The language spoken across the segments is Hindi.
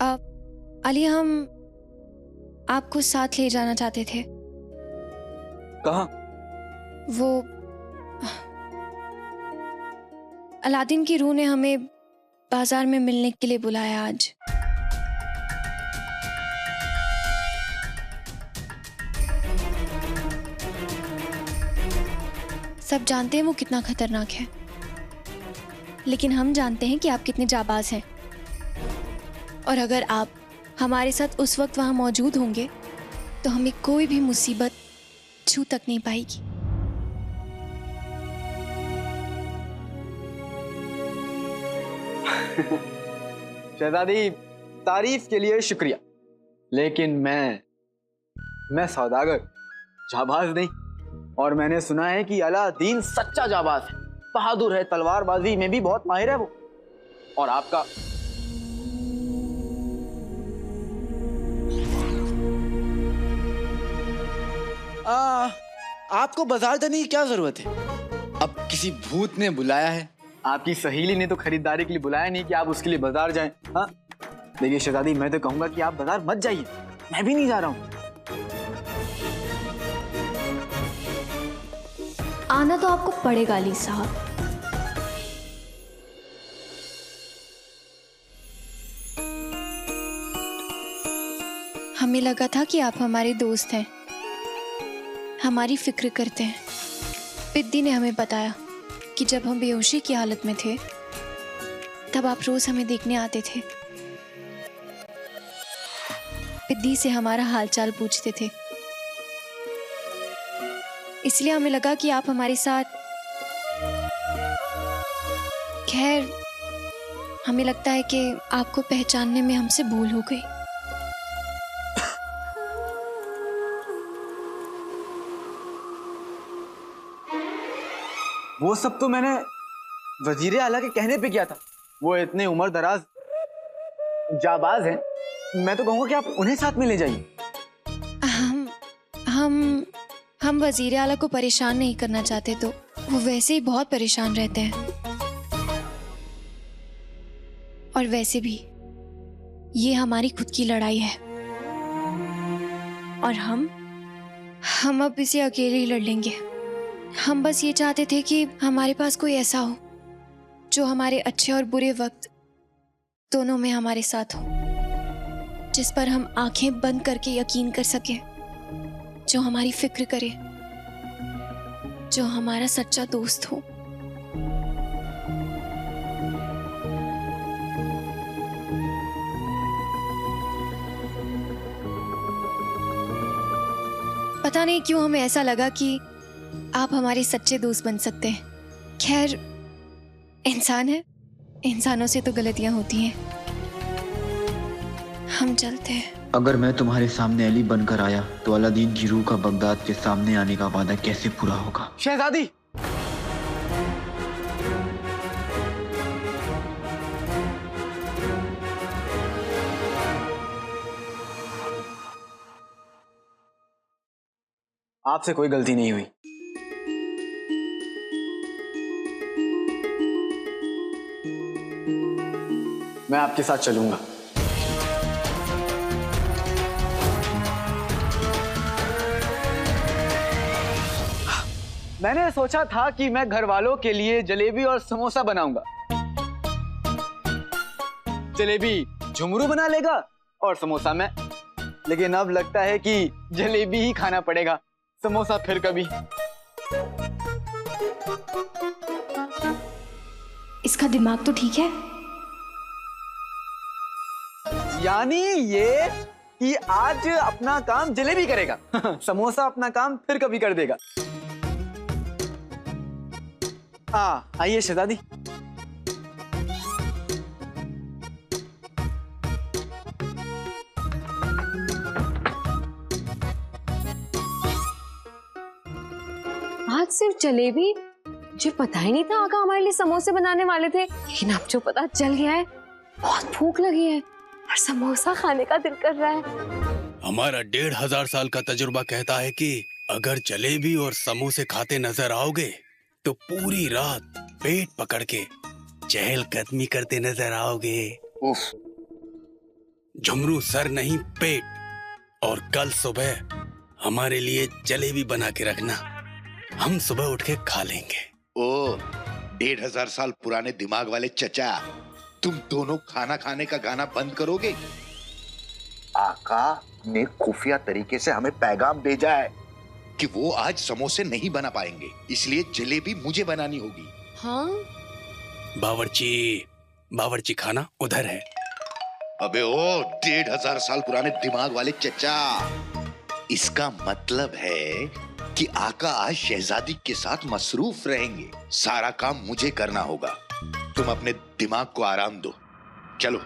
अली, हम आपको साथ ले जाना चाहते थे। कहाँ? वो अलादीन की रूह ने हमें बाजार में मिलने के लिए बुलाया आज। सब जानते हैं वो कितना खतरनाक है, लेकिन हम जानते हैं कि आप कितने जाबाज हैं। और अगर आप हमारे साथ उस वक्त वहां मौजूद होंगे तो हमें कोई भी मुसीबत छू तक नहीं पाएगी। शहजादी, तारीफ के लिए शुक्रिया, लेकिन मैं सौदागर, जाबाज नहीं। और मैंने सुना है कि अलादीन सच्चा जाबाज है, बहादुर है, तलवारबाजी में भी बहुत माहिर है वो। और आपका आपको बाजार जाने की क्या जरूरत है? अब किसी भूत ने बुलाया है। आपकी सहेली ने तो खरीदारी के लिए बुलाया नहीं कि आप उसके लिए बाजार जाएं। हाँ, देखिए शहजादी, मैं तो कहूंगा कि आप बाजार मत जाइए, मैं भी नहीं जा रहा हूं। आना तो आपको पड़ेगा अली साहब। हमें लगा था कि आप हमारे दोस्त हैं, हमारी फिक्र करते हैं। पिद्दी ने हमें बताया कि जब हम बेहोशी की हालत में थे तब आप रोज हमें देखने आते थे, पिद्दी से हमारा हालचाल पूछते थे। इसलिए हमें लगा कि आप हमारे साथ। खैर, हमें लगता है कि आपको पहचानने में हमसे भूल हो गई। वो सब तो मैंने वजीर आला के कहने पे किया था। वो इतने उम्र दराज जाबाज हैं, मैं तो कहूंगा कि आप उन्हें साथ में ले जाइए। हम वजीर आला को परेशान नहीं करना चाहते, तो वो वैसे ही बहुत परेशान रहते हैं। और वैसे भी ये हमारी खुद की लड़ाई है और हम अब इसे अकेले ही लड़ लेंगे। हम बस ये चाहते थे कि हमारे पास कोई ऐसा हो जो हमारे अच्छे और बुरे वक्त दोनों में हमारे साथ हो, जिस पर हम आंखें बंद करके यकीन कर सकें, जो हमारी फिक्र करे, जो हमारा सच्चा दोस्त हो। पता नहीं क्यों हमें ऐसा लगा कि आप हमारे सच्चे दोस्त बन सकते हैं। खैर, इंसान है, इंसानों से तो गलतियां होती हैं। हम चलते हैं। अगर मैं तुम्हारे सामने अली बनकर आया तो अलादीन की रूह का बगदाद के सामने आने का वादा कैसे पूरा होगा? शहजादी, आपसे कोई गलती नहीं हुई। मैं आपके साथ चलूंगा। मैंने सोचा था कि मैं घर वालों के लिए जलेबी और समोसा बनाऊंगा। जलेबी झुमरू बना लेगा और समोसा मैं। लेकिन अब लगता है कि जलेबी ही खाना पड़ेगा, समोसा फिर कभी। इसका दिमाग तो ठीक है। यानी ये कि आज अपना काम जलेबी करेगा, समोसा अपना काम फिर कभी कर देगा। आइए शहजादी। आज सिर्फ जलेबी? मुझे पता ही नहीं था आका हमारे लिए समोसे बनाने वाले थे, लेकिन अब जो पता चल गया है, बहुत भूख लगी है और समोसा खाने का दिल कर रहा है। हमारा 1500 साल का तजुर्बा कहता है कि अगर जलेबी और समोसे खाते नजर आओगे तो पूरी रात पेट पकड़ के चहलकदमी करते नजर आओगे। उफ, झुमरू सर नहीं पेट। और कल सुबह हमारे लिए जलेबी बना के रखना, हम सुबह उठ के खा लेंगे। ओ 1500 साल पुराने दिमाग वाले चचा, तुम दोनों खाना खाने का गाना बंद करोगे? आका ने खुफिया तरीके से हमें पैगाम भेजा है कि वो आज समोसे नहीं बना पाएंगे, इसलिए जलेबी मुझे बनानी होगी। हाँ? बावर्ची खाना उधर है। अबे ओ 1500 साल पुराने दिमाग वाले चचा, इसका मतलब है कि आका आज शहजादी के साथ मसरूफ रहेंगे। सारा काम मुझे करना होगा, तुम अपने दिमाग को आराम दो। चलो।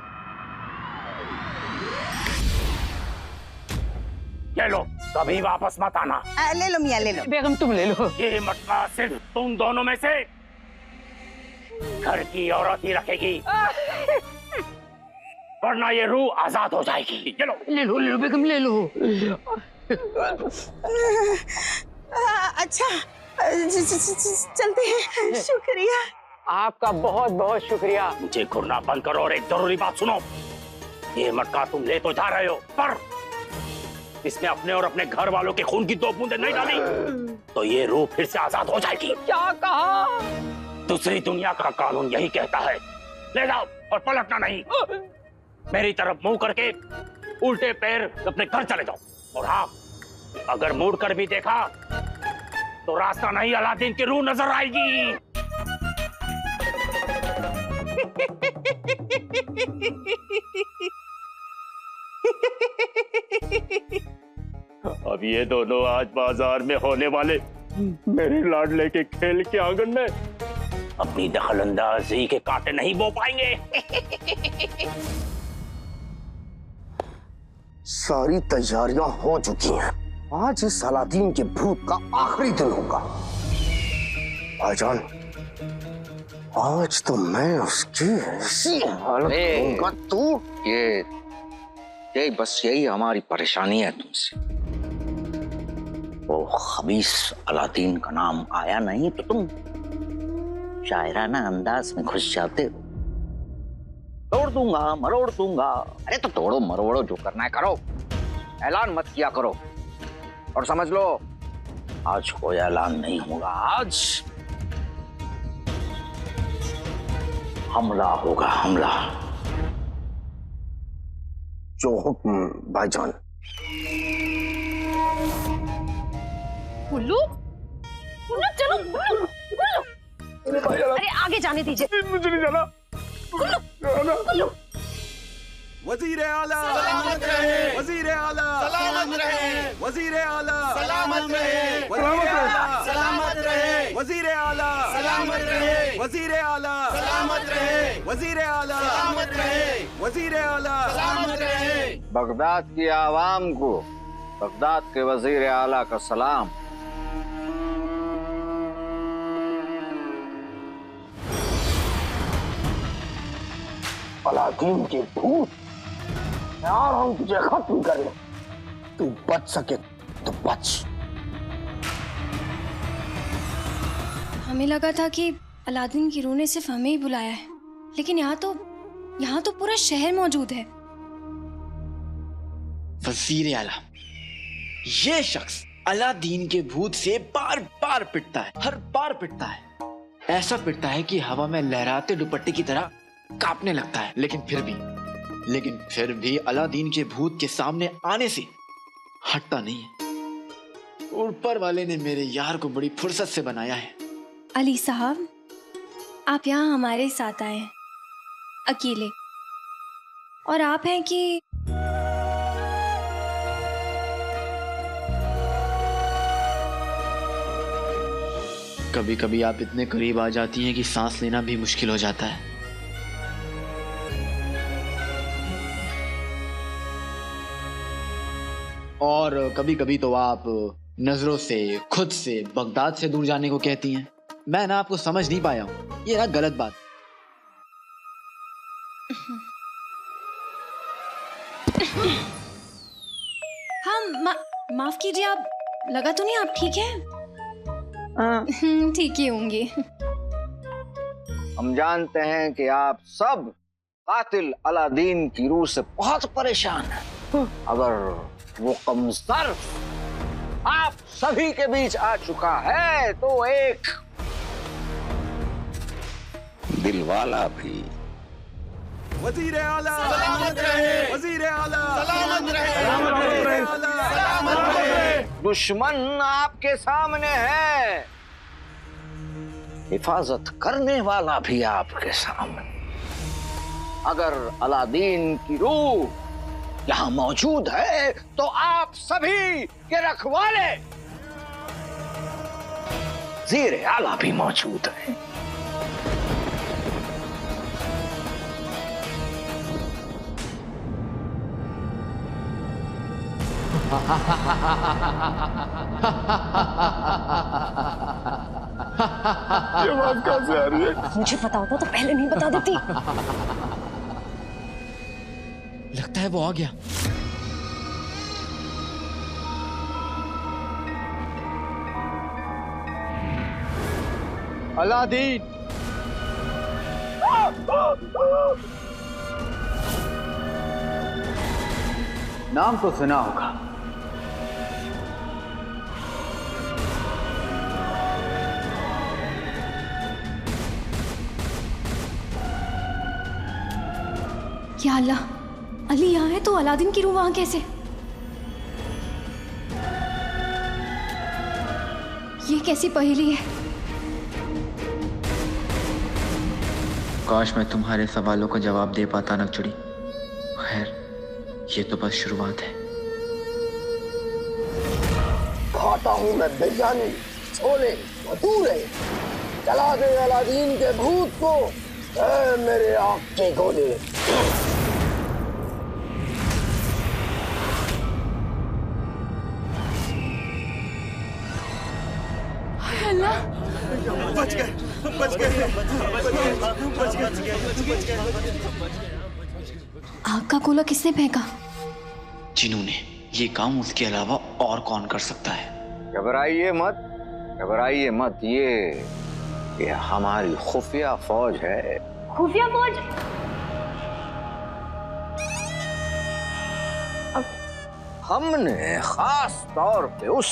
ये लो, कभी वापस मत आना। ले लो मियां, ले लो। बेगम तुम ले लो। ये मटका सिर्फ तुम दोनों में से घर की औरत ही रखेगी, वरना ये रूह आजाद हो जाएगी। चलो ले लो बेगम, ले लो। अच्छा चलते हैं, शुक्रिया। आपका बहुत बहुत शुक्रिया। मुझे घूरना बंद करो और एक जरूरी बात सुनो। ये मटका तुम ले तो जा रहे हो, पर इसमें अपने और अपने घर वालों के खून की 2 बूंदें नहीं डाली तो ये रूह फिर से आजाद हो जाएगी। क्या कहा? दूसरी दुनिया का कानून यही कहता है, ले जाओ और पलटना नहीं। मेरी तरफ मुंह करके उल्टे पैर अपने घर चले जाओ। और हाँ, अगर मुड़ कर भी देखा तो रास्ता नहीं, अलादीन की रूह नजर आएगी। अब ये दोनों आज बाजार में होने वाले मेरे लाडले के खेल के आंगन में अपनी दखलंदाजी के कांटे नहीं बो पाएंगे। सारी तैयारियां हो चुकी हैं। आज इस अलादीन के भूत का आखिरी दिन होगा। भाईजान, आज तो मैं उसकी ऐसी हालत करूंगा। तू ये बस यही हमारी परेशानी है तुमसे। वो खबीस अलादीन का नाम आया नहीं तो तुम शायराना अंदाज में घुस जाते हो। तोड़ दूंगा, मरोड़ दूंगा। अरे तो तोड़ो मरोड़ो, जो करना है करो, ऐलान मत किया करो। और समझ लो, आज कोई ऐलान नहीं होगा। आज हमला होगा, हमला। जो हुक्म भाईजान। गुल्लू, गुल्लू चलो, गुल्लू। अरे आगे जाने दीजिए। मुझे नहीं जाना। गुल्लू। वजीर आला सलामत रहे, वजीर आला सलामत रहे, वजीर आला सलामत रहे, वजीर आला सलामत रहे, वजीर आला सलामत रहे, वजीर आला सलामत रहे, वजीर आला सलामत रहे, वजीर आला सलामत रहे। बगदाद की आवाम को बगदाद के वजीर आला का सलाम। अलादीन के भूत, यार हम तुझे खत्म कर ले। तू बच सके तो बच। हमें लगा था कि अलादीन की रूह ने सिर्फ हमें ही बुलाया है, लेकिन यहाँ तो पूरा शहर मौजूद है। वजीर आला, ये शख्स अलादीन के भूत से बार बार पिटता है, हर बार पिटता है। ऐसा पिटता है कि हवा में लहराते दुपट्टे की तरह कांपने लगता है। लेकिन फिर भी अलादीन के भूत के सामने आने से हटता नहीं है। ऊपर वाले ने मेरे यार को बड़ी फुर्सत से बनाया है। अली साहब, आप यहाँ हमारे साथ आए हैं अकेले, और आप हैं कि कभी कभी आप इतने करीब आ जाती हैं कि सांस लेना भी मुश्किल हो जाता है। और कभी कभी तो आप नजरों से, खुद से, बगदाद से दूर जाने को कहती हैं। मैं ना आपको समझ नहीं पाया हूं, ये ना गलत बात। हाँ, माफ कीजिए, आप लगा तो नहीं आप ठीक हैं? ठीक ही होंगे। हम जानते हैं कि आप सब कातिल अलादीन की रूह से बहुत परेशान है। अगर वो कमजर आप सभी के बीच आ चुका है तो एक दिलवाला भी। वजीर आला सलामत रहे, वजीर आला सलामत रहे, सलामत रहे। दुश्मन आपके सामने है, हिफाजत करने वाला भी आपके सामने। अगर अलादीन की रूह यहां मौजूद है तो आप सभी के रखवाले वजीर आला भी मौजूद है। ये बात कहां से आ रही है? मुझे पता होता तो पहले नहीं बता देती। लगता है वो आ गया। अलादीन, नाम तो सुना होगा। या अल्लाह, अली यहाँ है तो अलादीन की रूह वहां कैसे? ये कैसी पहेली है? काश मैं तुम्हारे सवालों का जवाब दे पाता नकचुड़ी। खैर, ये तो बस शुरुआत है। खाता हूं मैं बिरयानी, छोले, भटूरे। चला दे अलादीन के भूत को, ऐ मेरे आँख के गोले। बच गए, बच गए, बच गए। आग का गोला किसने फेंका? जिन्हों ने ये काम, उसके अलावा और कौन कर सकता है? घबराइए मत, घबराइए मत। ये हमारी खुफिया फौज है। खुफिया फौज? हमने खास तौर पे उस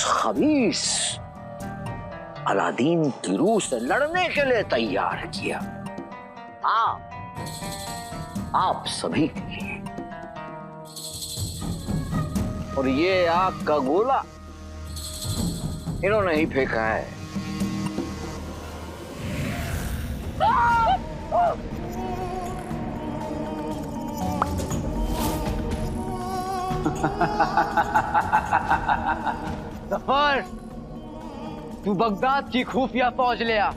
खबीस अलादीन की रूह से लड़ने के लिए तैयार किया। आप सभी के लिए। और ये आग का गोला इन्होंने ही फेंका है। जफर, तू बगदाद की खुफिया फौज ले आ,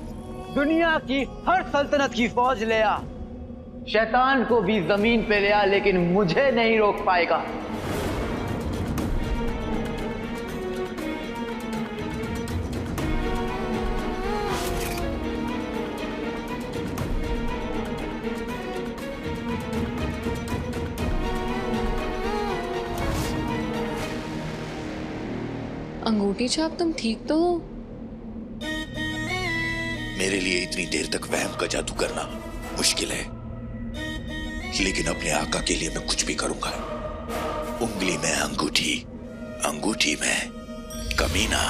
दुनिया की हर सल्तनत की फौज ले आ, शैतान को भी जमीन पे ले आ, लेकिन मुझे नहीं रोक पाएगा। अंगूठी छाप, तुम ठीक तो हो? मेरे लिए इतनी देर तक वहम का जादू करना मुश्किल है, लेकिन अपने आका के लिए मैं कुछ भी करूंगा। उंगली में अंगूठी, अंगूठी में कमीना।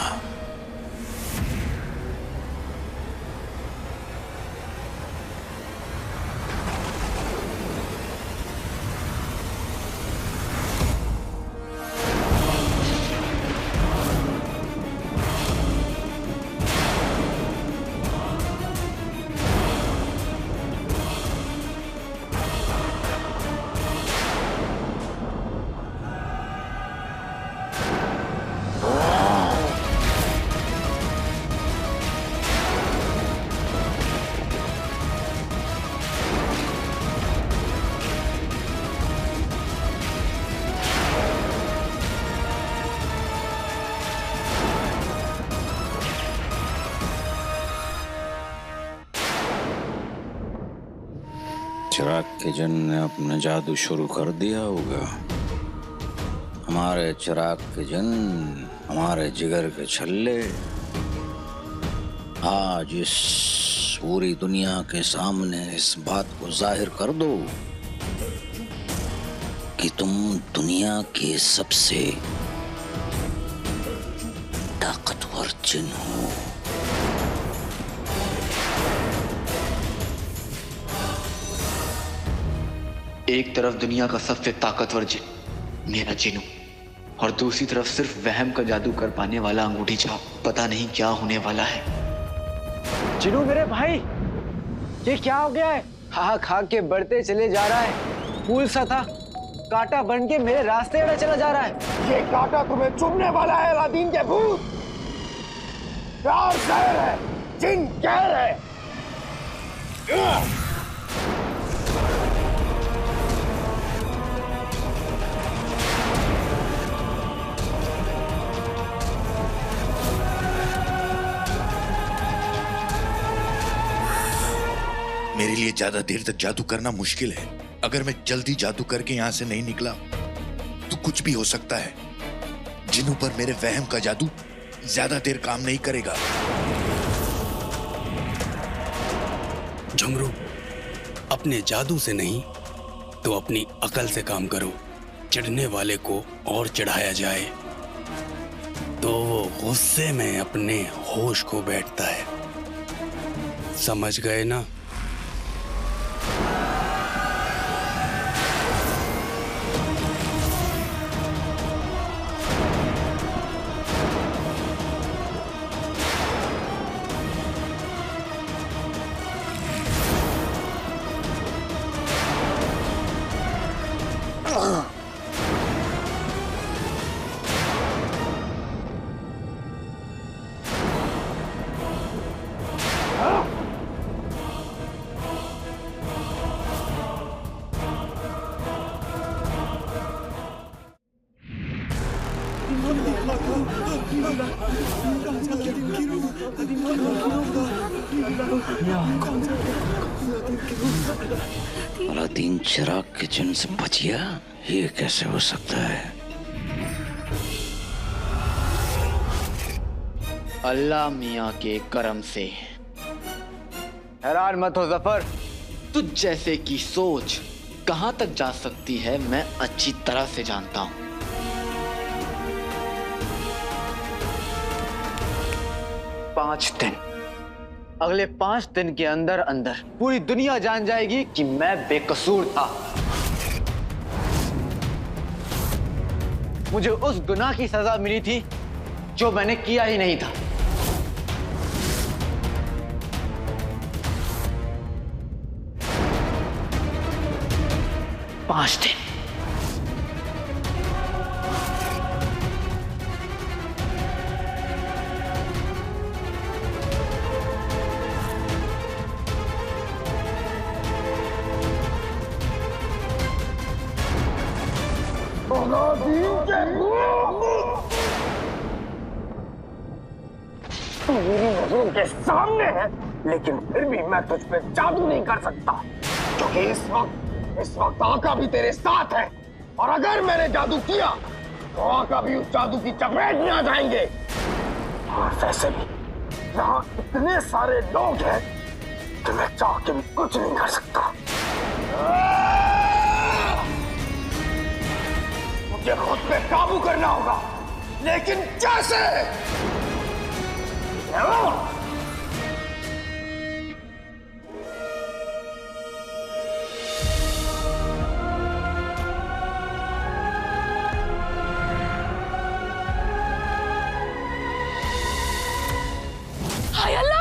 चिराग के जन ने अपना जादू शुरू कर दिया होगा। हमारे चिराग के जन, हमारे जिगर के छल्ले आज इस पूरी दुनिया के सामने इस बात को जाहिर कर दो कि तुम दुनिया के सबसे ताकतवर जिन हो। एक तरफ दुनिया का सबसे ताकतवर जिन मेरा जिनू, और दूसरी तरफ सिर्फ वहम का जादू कर पाने वाला अंगूठी छाप। पता नहीं क्या होने वाला है। जिनू मेरे भाई, ये क्या हो गया है? खा खा के बढ़ते चले जा रहा है। फूल सा था, कांटा बन के मेरे रास्ते में चला जा रहा है। ये कांटा तुम्हें चुभने वाला है अलादीन के भूत। प्यार जहर है, जिन कहर है। मेरे लिए ज्यादा देर तक जादू करना मुश्किल है। अगर मैं जल्दी जादू करके यहां से नहीं निकला तो कुछ भी हो सकता है। जिन्हों पर मेरे वहम का जादू ज्यादा देर काम नहीं करेगा। झुमरू, अपने जादू से नहीं तो अपनी अकल से काम करो। चिढ़ने वाले को और चिढ़ाया जाए तो वो गुस्से में अपने होश खो बैठता है। समझ गए ना? अलादीन चिराग के जिन से बच गया, ये कैसे हो सकता है? अल्लाह मियाँ के करम से। हैरान मत हो जफर। तुझ जैसे की सोच कहां तक जा सकती है मैं अच्छी तरह से जानता हूं। अगले 5 दिन के अंदर अंदर पूरी दुनिया जान जाएगी कि मैं बेकसूर था। मुझे उस गुनाह की सजा मिली थी जो मैंने किया ही नहीं था। पांच दिन। तू मेरी नजरों के सामने है, लेकिन फिर भी मैं तुझ पे जादू नहीं कर सकता, क्योंकि इस वक्त आका भी तेरे साथ है। और अगर मैंने जादू किया तो आका भी उस जादू की चपेट में आ जाएंगे। और वैसे भी यहाँ इतने सारे लोग हैं कि मैं चाह के भी कुछ नहीं कर सकता। मुझे खुद पे काबू करना होगा, लेकिन कैसे? हाय अल्लाह!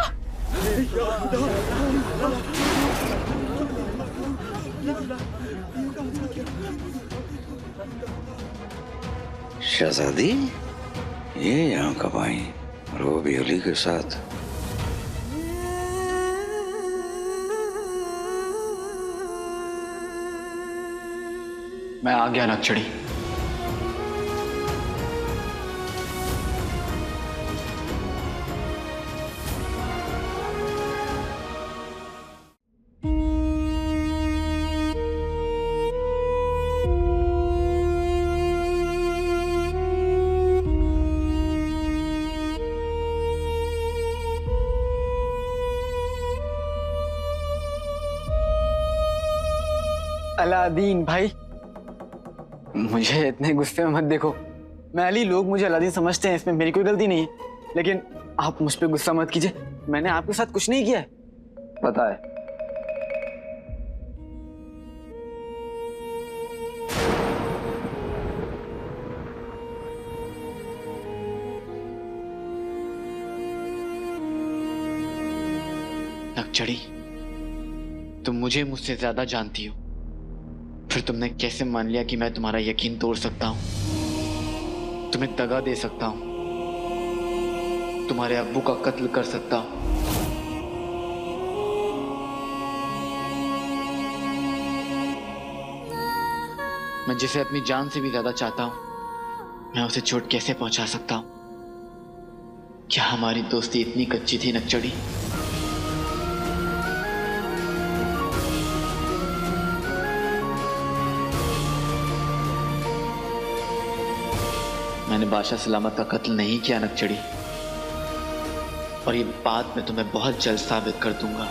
शहजादी, ये यहाँ कब आई? और वो भी अली के साथ? मैं आ गया नक्चड़ी। अलादीन भाई, मुझे इतने गुस्से में मत देखो। मैली लोग मुझे अलादीन समझते हैं, इसमें मेरी कोई गलती नहीं है। लेकिन आप मुझ पे गुस्सा मत कीजिए, मैंने आपके साथ कुछ नहीं किया है। पता है। नक्चड़ी, तुम मुझे मुझसे ज्यादा जानती हो, फिर तुमने कैसे मान लिया कि मैं तुम्हारा यकीन तोड़ सकता हूं, तुम्हें दगा दे सकता हूं, तुम्हारे अब्बू का कत्ल कर सकता हूं? मैं जिसे अपनी जान से भी ज्यादा चाहता हूं, मैं उसे चोट कैसे पहुंचा सकता हूं? क्या हमारी दोस्ती इतनी कच्ची थी नक्चड़ी? मैंने बादशाह सलामत का कत्ल नहीं किया नक्चड़ी, और ये बात मैं तुम्हें बहुत जल्द साबित कर दूंगा।